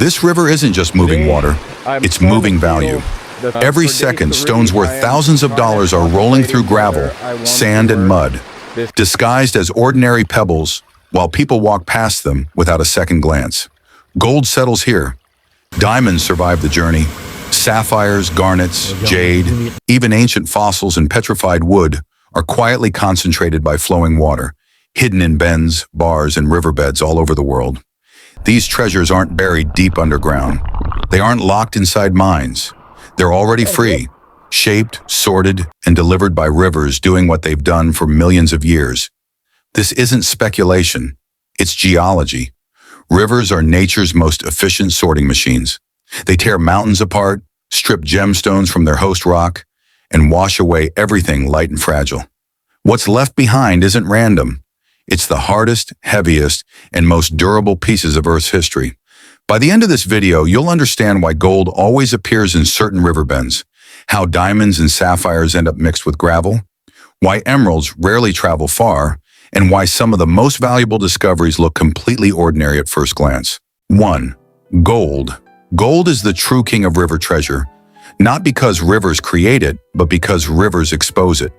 This river isn't just moving water, it's moving value. Every second, stones worth thousands of dollars are rolling through gravel, sand, and mud, disguised as ordinary pebbles, while people walk past them without a second glance. Gold settles here. Diamonds survive the journey. Sapphires, garnets, jade, even ancient fossils and petrified wood are quietly concentrated by flowing water, hidden in bends, bars, and riverbeds all over the world. These treasures aren't buried deep underground. They aren't locked inside mines. They're already free, shaped, sorted, and delivered by rivers doing what they've done for millions of years. This isn't speculation, it's geology. Rivers are nature's most efficient sorting machines. They tear mountains apart, strip gemstones from their host rock, and wash away everything light and fragile. What's left behind isn't random. It's the hardest, heaviest, and most durable pieces of Earth's history. By the end of this video, you'll understand why gold always appears in certain river bends, how diamonds and sapphires end up mixed with gravel, why emeralds rarely travel far, and why some of the most valuable discoveries look completely ordinary at first glance. 1. Gold. Gold is the true king of river treasure, not because rivers create it, but because rivers expose it.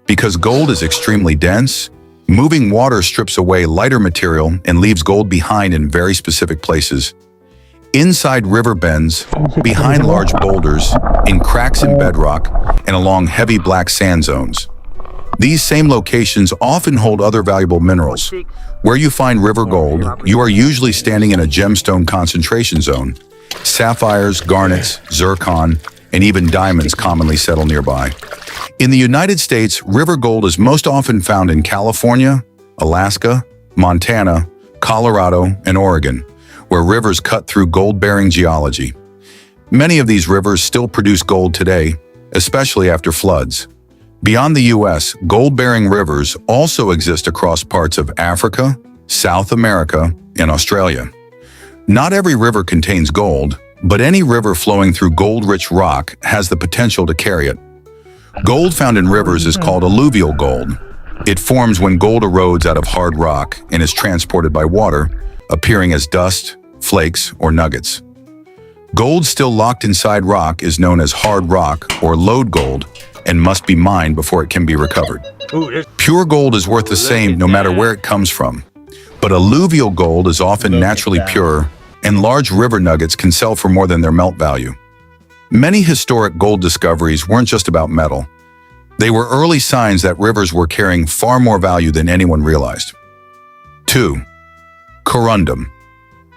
Because gold is extremely dense, moving water strips away lighter material and leaves gold behind in very specific places. Inside river bends, behind large boulders, in cracks in bedrock, and along heavy black sand zones. These same locations often hold other valuable minerals. Where you find river gold, you are usually standing in a gemstone concentration zone. Sapphires, garnets, zircon, and even diamonds commonly settle nearby. In the United States, river gold is most often found in California, Alaska, Montana, Colorado, and Oregon, where rivers cut through gold-bearing geology. Many of these rivers still produce gold today, especially after floods. Beyond the U.S., gold-bearing rivers also exist across parts of Africa, South America, and Australia. Not every river contains gold, but any river flowing through gold-rich rock has the potential to carry it. Gold found in rivers is called alluvial gold. It forms when gold erodes out of hard rock and is transported by water, appearing as dust, flakes, or nuggets. Gold still locked inside rock is known as hard rock or lode gold and must be mined before it can be recovered. Pure gold is worth the same no matter where it comes from, but alluvial gold is often naturally pure, and large river nuggets can sell for more than their melt value. Many historic gold discoveries weren't just about metal. They were early signs that rivers were carrying far more value than anyone realized. 2. Corundum.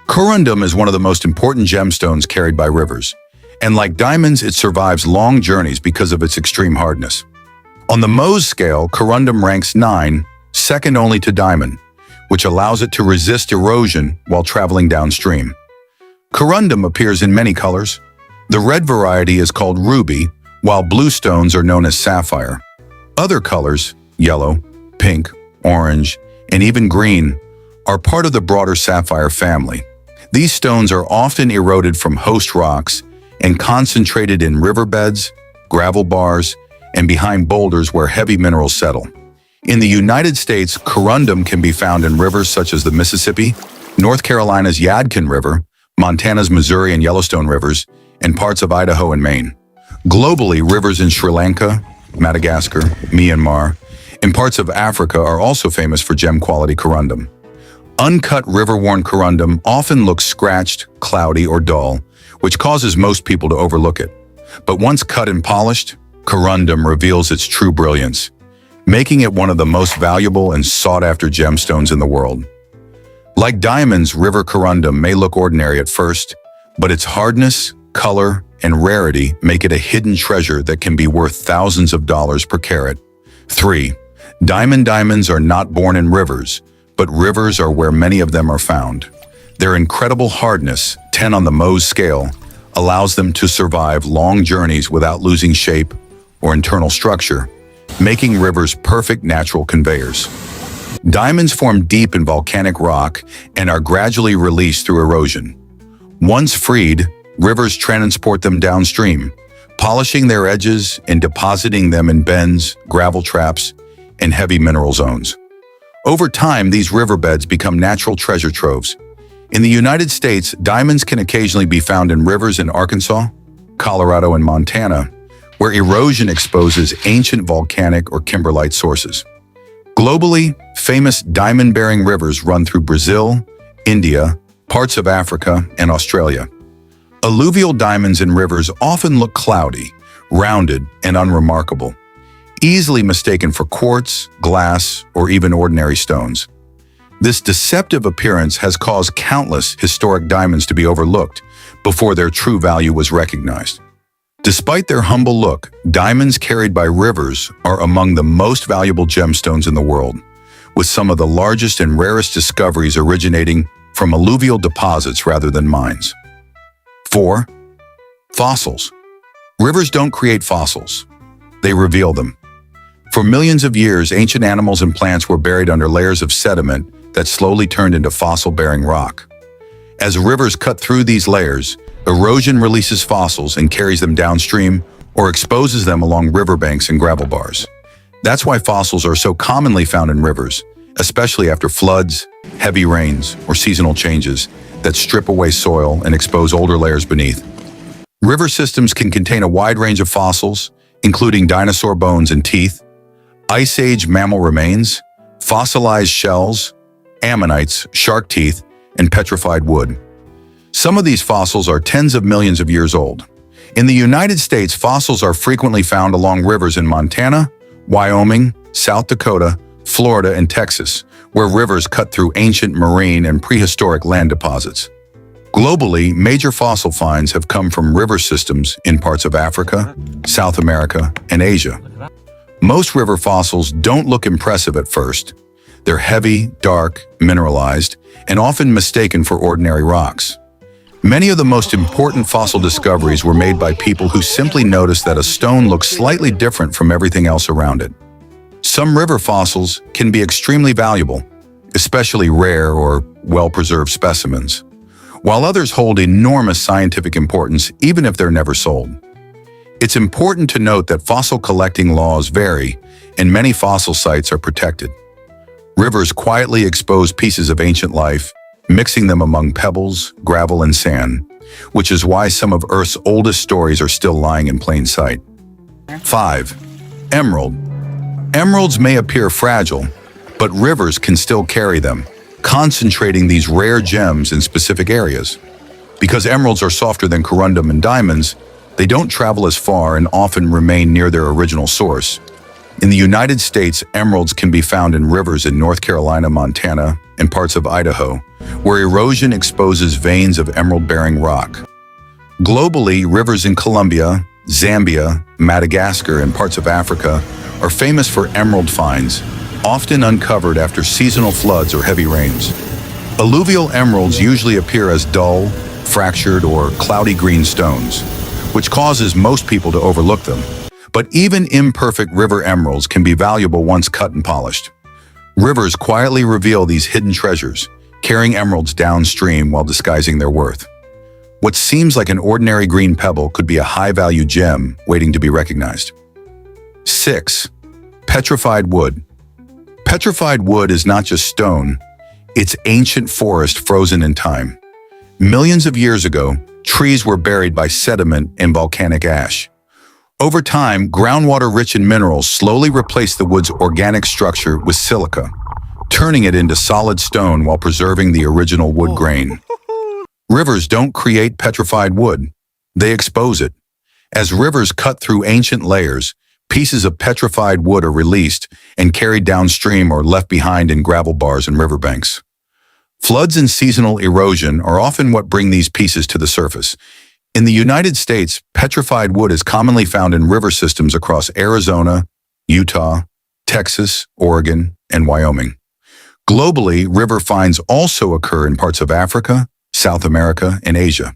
Corundum is one of the most important gemstones carried by rivers, and like diamonds, it survives long journeys because of its extreme hardness. On the Mohs scale, corundum ranks 9, second only to diamond, which allows it to resist erosion while traveling downstream. Corundum appears in many colors. The red variety is called ruby, while blue stones are known as sapphire. Other colors, yellow, pink, orange, and even green, are part of the broader sapphire family. These stones are often eroded from host rocks and concentrated in riverbeds, gravel bars, and behind boulders where heavy minerals settle. In the United States, corundum can be found in rivers such as the Mississippi, North Carolina's Yadkin River, Montana's Missouri and Yellowstone rivers, and parts of Idaho and Maine. Globally, rivers in Sri Lanka, Madagascar, Myanmar, and parts of Africa are also famous for gem-quality corundum. Uncut river-worn corundum often looks scratched, cloudy, or dull, which causes most people to overlook it. But once cut and polished, corundum reveals its true brilliance, making it one of the most valuable and sought-after gemstones in the world. Like diamonds, river corundum may look ordinary at first, but its hardness, color, and rarity make it a hidden treasure that can be worth thousands of dollars per carat. 3. Diamonds are not born in rivers, but rivers are where many of them are found. Their incredible hardness, 10 on the Mohs scale, allows them to survive long journeys without losing shape or internal structure, making rivers perfect natural conveyors. Diamonds form deep in volcanic rock and are gradually released through erosion. Once freed, rivers transport them downstream, polishing their edges and depositing them in bends, gravel traps, and heavy mineral zones. Over time, these riverbeds become natural treasure troves, In the United States, diamonds can occasionally be found in rivers in Arkansas, Colorado, and Montana, where erosion exposes ancient volcanic or kimberlite sources. Globally, famous diamond-bearing rivers run through Brazil, India, parts of Africa, and Australia. Alluvial diamonds in rivers often look cloudy, rounded, and unremarkable, easily mistaken for quartz, glass, or even ordinary stones. This deceptive appearance has caused countless historic diamonds to be overlooked before their true value was recognized. Despite their humble look, diamonds carried by rivers are among the most valuable gemstones in the world, with some of the largest and rarest discoveries originating from alluvial deposits rather than mines. 4. Fossils. Rivers don't create fossils. They reveal them. For millions of years, ancient animals and plants were buried under layers of sediment that slowly turned into fossil-bearing rock. As rivers cut through these layers, erosion releases fossils and carries them downstream or exposes them along riverbanks and gravel bars. That's why fossils are so commonly found in rivers, especially after floods, heavy rains, or seasonal changes that strip away soil and expose older layers beneath. River systems can contain a wide range of fossils, including dinosaur bones and teeth, Ice Age mammal remains, fossilized shells, ammonites, shark teeth, and petrified wood. Some of these fossils are tens of millions of years old. In the United States, fossils are frequently found along rivers in Montana, Wyoming, South Dakota, Florida, and Texas, where rivers cut through ancient marine and prehistoric land deposits. Globally, major fossil finds have come from river systems in parts of Africa, South America, and Asia. Most river fossils don't look impressive at first. They're heavy, dark, mineralized, and often mistaken for ordinary rocks. Many of the most important fossil discoveries were made by people who simply noticed that a stone looks slightly different from everything else around it. Some river fossils can be extremely valuable, especially rare or well-preserved specimens, while others hold enormous scientific importance even if they're never sold. It's important to note that fossil collecting laws vary, and many fossil sites are protected. Rivers quietly expose pieces of ancient life, mixing them among pebbles, gravel, and sand, which is why some of Earth's oldest stories are still lying in plain sight. 5. Emerald. Emeralds may appear fragile, but rivers can still carry them, concentrating these rare gems in specific areas. Because emeralds are softer than corundum and diamonds, they don't travel as far and often remain near their original source. In the United States, emeralds can be found in rivers in North Carolina, Montana, and parts of Idaho, where erosion exposes veins of emerald-bearing rock. Globally, rivers in Colombia, Zambia, Madagascar, and parts of Africa are famous for emerald finds, often uncovered after seasonal floods or heavy rains. Alluvial emeralds usually appear as dull, fractured, or cloudy green stones, which causes most people to overlook them. But even imperfect river emeralds can be valuable once cut and polished. Rivers quietly reveal these hidden treasures, carrying emeralds downstream while disguising their worth. What seems like an ordinary green pebble could be a high-value gem waiting to be recognized. 6. Petrified wood. Petrified wood is not just stone, it's ancient forest frozen in time. Millions of years ago, trees were buried by sediment and volcanic ash. Over time, groundwater rich in minerals slowly replaced the wood's organic structure with silica, turning it into solid stone while preserving the original wood grain. Rivers don't create petrified wood, they expose it. As rivers cut through ancient layers, pieces of petrified wood are released and carried downstream or left behind in gravel bars and riverbanks. Floods and seasonal erosion are often what bring these pieces to the surface. In the United States, petrified wood is commonly found in river systems across Arizona, Utah, Texas, Oregon, and Wyoming. Globally, river finds also occur in parts of Africa, South America, and Asia.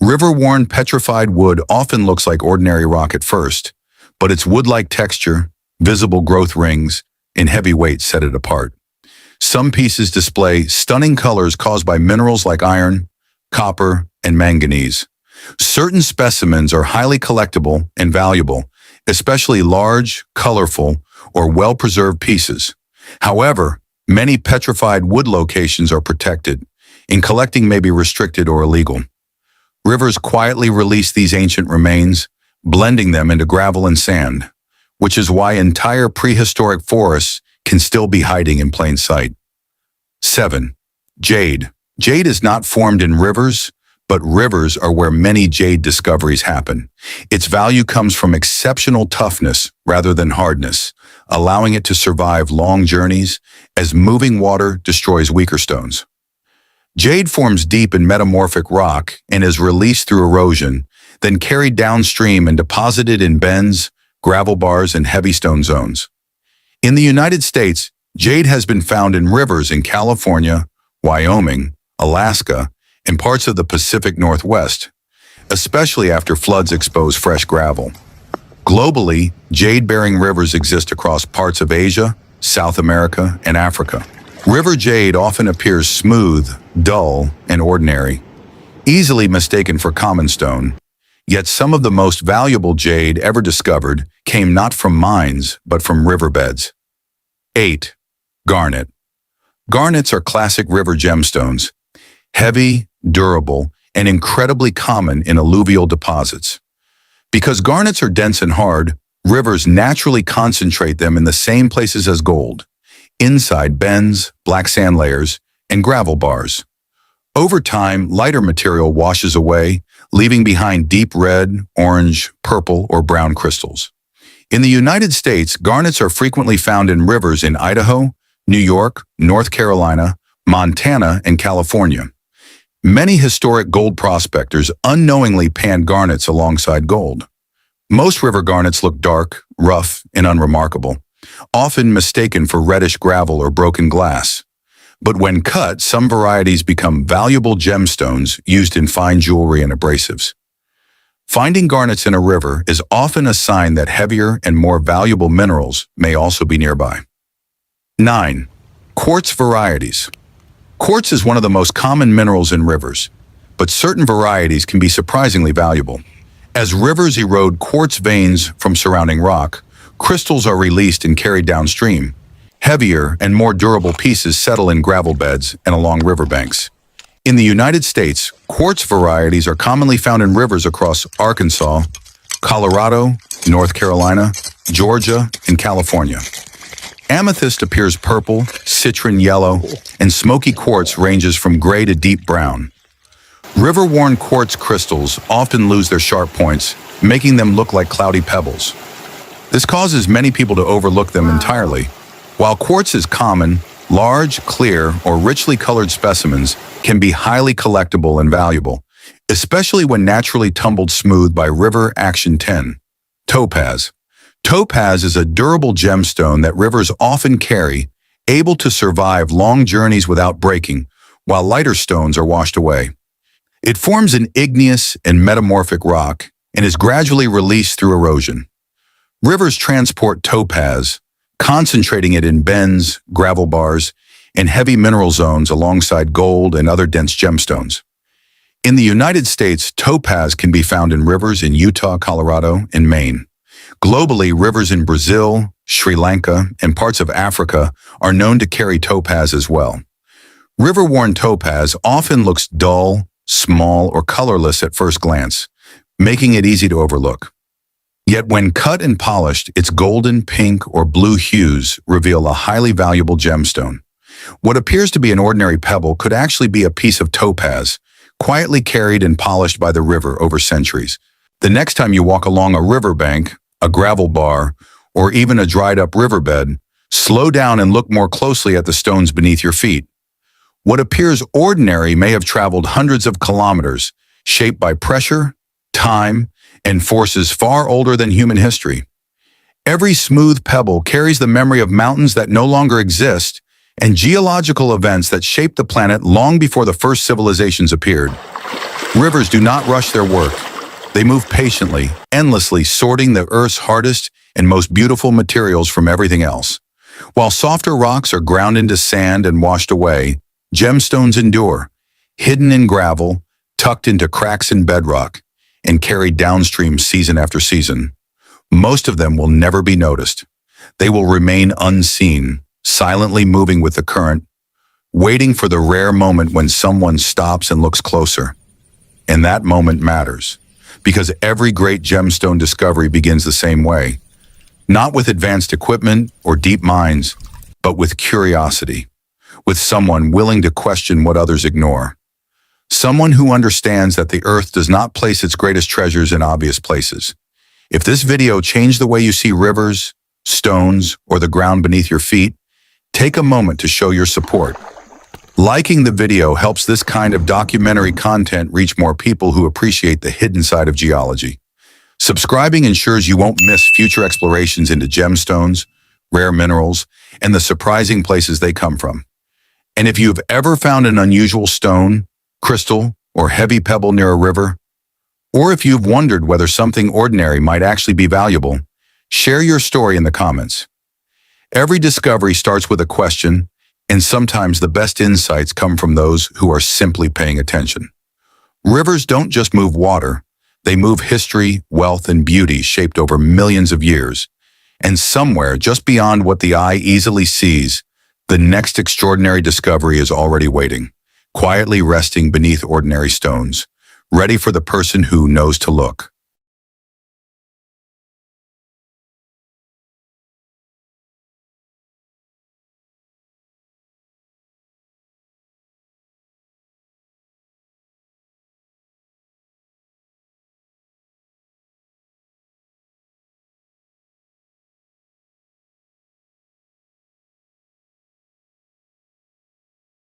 River-worn petrified wood often looks like ordinary rock at first, but its wood-like texture, visible growth rings, and heavy weight set it apart. Some pieces display stunning colors caused by minerals like iron, copper, and manganese. Certain specimens are highly collectible and valuable, especially large, colorful, or well-preserved pieces. However, many petrified wood locations are protected, and collecting may be restricted or illegal. Rivers quietly release these ancient remains, blending them into gravel and sand, which is why entire prehistoric forests can still be hiding in plain sight. 7. Jade. Jade is not formed in rivers, but rivers are where many jade discoveries happen. Its value comes from exceptional toughness rather than hardness, allowing it to survive long journeys as moving water destroys weaker stones. Jade forms deep in metamorphic rock and is released through erosion, then carried downstream and deposited in bends, gravel bars, and heavy stone zones. In the United States, jade has been found in rivers in California, Wyoming, Alaska, and parts of the Pacific Northwest, especially after floods expose fresh gravel. Globally, jade-bearing rivers exist across parts of Asia, South America, and Africa. River jade often appears smooth, dull, and ordinary, easily mistaken for common stone. Yet some of the most valuable jade ever discovered came not from mines, but from riverbeds. 8. Garnet. Garnets are classic river gemstones, heavy, durable, and incredibly common in alluvial deposits. Because garnets are dense and hard, rivers naturally concentrate them in the same places as gold, inside bends, black sand layers, and gravel bars. Over time, lighter material washes away, leaving behind deep red, orange, purple, or brown crystals. In the United States, garnets are frequently found in rivers in Idaho, New York, North Carolina, Montana, and California. Many historic gold prospectors unknowingly panned garnets alongside gold. Most river garnets look dark, rough, and unremarkable, often mistaken for reddish gravel or broken glass. But when cut, some varieties become valuable gemstones used in fine jewelry and abrasives. Finding garnets in a river is often a sign that heavier and more valuable minerals may also be nearby. 9. Quartz varieties. Quartz is one of the most common minerals in rivers, but certain varieties can be surprisingly valuable. As rivers erode quartz veins from surrounding rock, crystals are released and carried downstream. Heavier and more durable pieces settle in gravel beds and along riverbanks. In the United States, quartz varieties are commonly found in rivers across Arkansas, Colorado, North Carolina, Georgia, and California. Amethyst appears purple, citron yellow, and smoky quartz ranges from gray to deep brown. River-worn quartz crystals often lose their sharp points, making them look like cloudy pebbles. This causes many people to overlook them entirely. While quartz is common, large, clear, or richly colored specimens can be highly collectible and valuable, especially when naturally tumbled smooth by river action 10. Topaz. Topaz is a durable gemstone that rivers often carry, able to survive long journeys without breaking, while lighter stones are washed away. It forms an igneous and metamorphic rock and is gradually released through erosion. Rivers transport topaz, concentrating it in bends, gravel bars, and heavy mineral zones alongside gold and other dense gemstones. In the United States, topaz can be found in rivers in Utah, Colorado, and Maine. Globally, rivers in Brazil, Sri Lanka, and parts of Africa are known to carry topaz as well. River-worn topaz often looks dull, small, or colorless at first glance, making it easy to overlook. Yet when cut and polished, its golden, pink, or blue hues reveal a highly valuable gemstone. What appears to be an ordinary pebble could actually be a piece of topaz, quietly carried and polished by the river over centuries. The next time you walk along a riverbank, a gravel bar, or even a dried-up riverbed, slow down and look more closely at the stones beneath your feet. What appears ordinary may have traveled hundreds of kilometers, shaped by pressure, time, and forces far older than human history. Every smooth pebble carries the memory of mountains that no longer exist and geological events that shaped the planet long before the first civilizations appeared. Rivers do not rush their work. They move patiently, endlessly sorting the Earth's hardest and most beautiful materials from everything else. While softer rocks are ground into sand and washed away, gemstones endure, hidden in gravel, tucked into cracks in bedrock, and carried downstream season after season. Most of them will never be noticed. They will remain unseen, silently moving with the current, waiting for the rare moment when someone stops and looks closer. And that moment matters, because every great gemstone discovery begins the same way. Not with advanced equipment or deep minds, but with curiosity, with someone willing to question what others ignore. Someone who understands that the earth does not place its greatest treasures in obvious places. If this video changed the way you see rivers, stones, or the ground beneath your feet, take a moment to show your support. Liking the video helps this kind of documentary content reach more people who appreciate the hidden side of geology. Subscribing ensures you won't miss future explorations into gemstones, rare minerals, and the surprising places they come from. And if you've ever found an unusual stone, crystal, or heavy pebble near a river, or if you've wondered whether something ordinary might actually be valuable, share your story in the comments. Every discovery starts with a question, and sometimes the best insights come from those who are simply paying attention. Rivers don't just move water, they move history, wealth, and beauty shaped over millions of years. And somewhere just beyond what the eye easily sees, the next extraordinary discovery is already waiting, quietly resting beneath ordinary stones, ready for the person who knows to look.